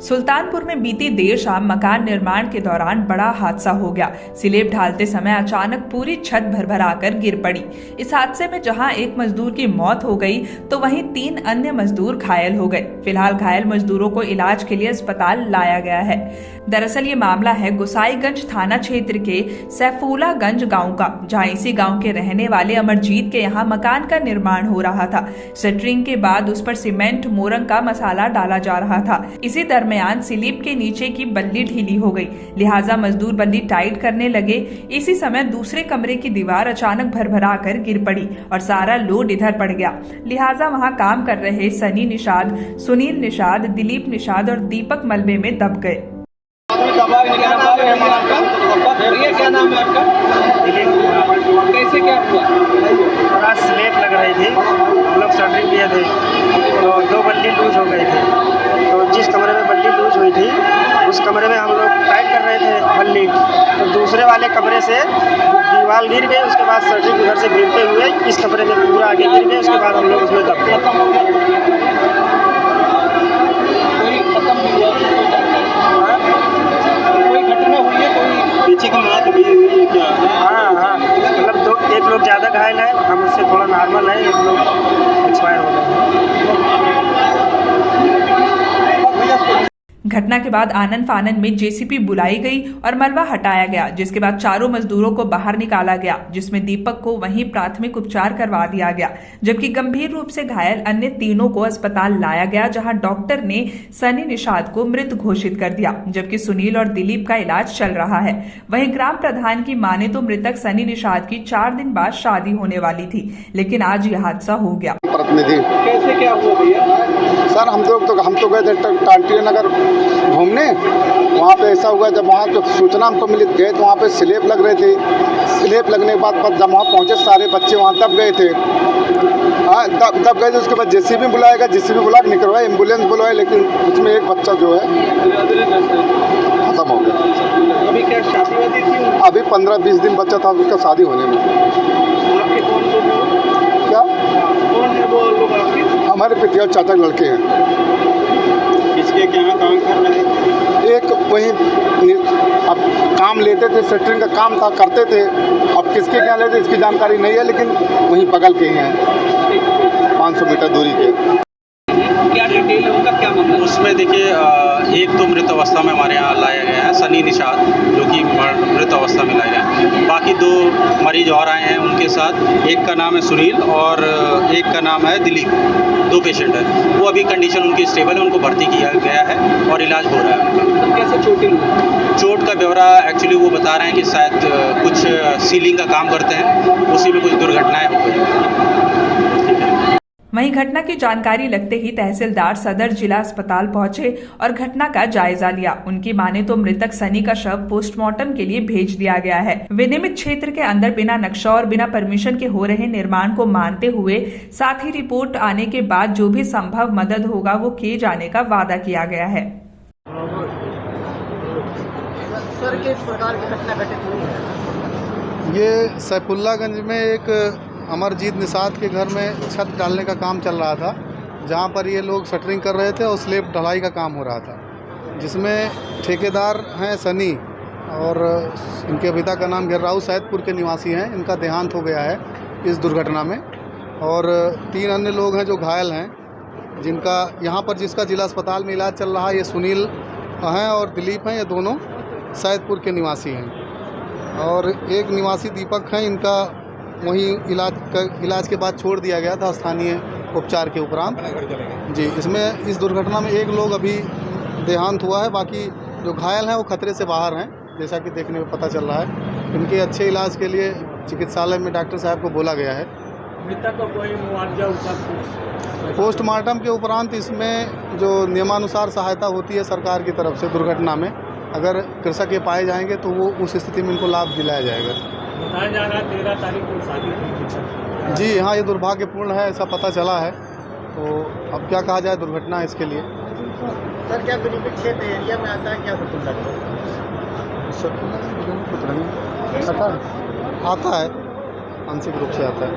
सुल्तानपुर में बीती देर शाम मकान निर्माण के दौरान बड़ा हादसा हो गया। स्लैब ढालते समय अचानक पूरी छत भरभराकर गिर पड़ी। इस हादसे में जहां एक मजदूर की मौत हो गई तो वहीं 3 अन्य मजदूर घायल हो गए। फिलहाल घायल मजदूरों को इलाज के लिए अस्पताल लाया गया है। दरअसल ये मामला है गोसाईगंज थाना क्षेत्र के सैफुल्लागंज गांव का, जहां इसी गांव के रहने वाले अमरजीत के यहाँ मकान का निर्माण हो रहा था। शटरिंग के बाद उस पर सीमेंट मोरंग का मसाला डाला जा रहा था। इसी दरमियान स्लैब के नीचे की बल्ली ढीली हो गई, लिहाजा मजदूर बल्ली टाइट करने लगे। इसी समय दूसरे कमरे की दीवार अचानक भरभरा कर गिर पड़ी और सारा लोड इधर पड़ गया। लिहाजा वहां काम कर रहे सनी निषाद, सुनील निषाद, दिलीप निषाद और दीपक मलबे में दब गए। क्या नाम है आपका? कैसे क्या हुआ? स्लैब लग रही थी, हम लोग शटरिंग किए थे तो 2 बल्ली लूज हो गई थी। तो जिस कमरे में बल्ली लूज हुई थी उस कमरे में हम लोग टाइट कर रहे थे बल्ली, तो दूसरे वाले कमरे से दीवार गिर गई। उसके बाद शटरिंग उधर से गिरते हुए इस कमरे में पूरा आगे गिर गए। उसके बाद हम लोग उसमें दब गए। कोई घटना हुई है? कोई पीछे की मौत हुई है क्या? हाँ, मतलब एक लोग ज़्यादा घायल है, हम उससे थोड़ा नॉर्मल है, एक लोग एक्सपायर हो गए। घटना के बाद आनन फानन में जेसीबी बुलाई गई और मलबा हटाया गया, जिसके बाद चारों मजदूरों को बाहर निकाला गया, जिसमें दीपक को वहीं प्राथमिक उपचार करवा दिया गया, जबकि गंभीर रूप से घायल अन्य तीनों को अस्पताल लाया गया, जहां डॉक्टर ने सनी निषाद को मृत घोषित कर दिया, जबकि सुनील और दिलीप का इलाज चल रहा है। वहीं ग्राम प्रधान की माने तो मृतक सनी निषाद की 4 दिन बाद शादी होने वाली थी, लेकिन आज यह हादसा हो गया। कैसे क्या हुआ भैया? सर हम तो गए थे टांटिया नगर घूमने। वहाँ पे ऐसा हुआ, जब वहाँ पे सूचना हमको मिली गए तो वहाँ पे स्लैब लग रहे थे। स्लैब लगने के बाद जब वहाँ पहुँचे सारे बच्चे वहाँ दब गए थे। हाँ, दब गए थे। उसके बाद जेसीबी बुलाएगा, जेसीबी बुला के निकलवाए, एम्बुलेंस बुलवाए, लेकिन उसमें एक बच्चा जो है खत्म हो गया। अभी क्या शादी वादी थी? अभी 15-20 दिन बच्चा था उसका शादी होने में। आपके कौन लोग? क्या कौन है वो लोग आपके? हमारे पितिया चाचा लड़के हैं। किसके क्या काम कर रहे हैं? एक वही अब काम लेते थे, शटरिंग का काम था, करते थे। अब किसके क्या लेते इसकी जानकारी नहीं है, लेकिन वहीं बगल के ही हैं, 500 मीटर दूरी के। क्या डिटेल है उनका, क्या मामला? उसमें देखिए, एक तो मृत अवस्था में हमारे यहाँ लाया गया है सनी निषाद, जो कि मृत अवस्था में लाया गया है। बाकी 2 मरीज और आए हैं उनके साथ, एक का नाम है सुनील और एक का नाम है दिलीप। 2 पेशेंट है, वो अभी कंडीशन उनकी स्टेबल है, उनको भर्ती किया गया है और इलाज हो रहा है उनका। कैसे चोट का ब्यौरा एक्चुअली वो बता रहे हैं कि शायद कुछ सीलिंग का काम करते हैं, उसी में कुछ दुर्घटनाएं हो गई। वहीं घटना की जानकारी लगते ही तहसीलदार सदर जिला अस्पताल पहुंचे और घटना का जायजा लिया। उनकी माने तो मृतक सनी का शव पोस्टमार्टम के लिए भेज दिया गया है। विनियमित क्षेत्र के अंदर बिना नक्शा और बिना परमिशन के हो रहे निर्माण को मानते हुए साथ ही रिपोर्ट आने के बाद जो भी संभव मदद होगा वो किए जाने का वादा किया गया है। सर, किस प्रकार की घटना घटित हुई है? ये सैफुल्लागंज में एक अमरजीत निषाद के घर में छत डालने का काम चल रहा था, जहां पर ये लोग शटरिंग कर रहे थे और स्लैब ढलाई का काम हो रहा था, जिसमें ठेकेदार हैं सनी और इनके पिता का नाम गिर्राऊ सैदपुर के निवासी हैं। इनका देहांत हो गया है इस दुर्घटना में, और 3 अन्य लोग हैं जो घायल हैं, जिनका यहाँ पर जिसका जिला अस्पताल में इलाज चल रहा है। ये सुनील हैं और दिलीप हैं, ये दोनों सैदपुर के निवासी हैं, और एक निवासी दीपक हैं, इनका वहीं इलाज के बाद छोड़ दिया गया था स्थानीय उपचार के उपरांत जी। इसमें इस दुर्घटना में 1 लोग अभी देहांत हुआ है, बाकी जो घायल हैं वो खतरे से बाहर हैं, जैसा कि देखने में पता चल रहा है। इनके अच्छे इलाज के लिए चिकित्सालय में डॉक्टर साहब को बोला गया है। मृतक को कोई मुआवजा पोस्टमार्टम के उपरांत इसमें जो नियमानुसार सहायता होती है सरकार की तरफ से दुर्घटना में, अगर कृषक ये पाए जाएंगे तो वो उस स्थिति में इनको लाभ दिलाया जाएगा। बताया जा रहा है 13 तारीख को शादी थी। जी हाँ, ये दुर्भाग्यपूर्ण है, ऐसा पता चला है। तो अब क्या कहा जाए, दुर्घटना है इसके लिए। सर, क्या विनियमित क्षेत्र एरिया में आता है क्या? आता है, आंशिक रूप से आता है।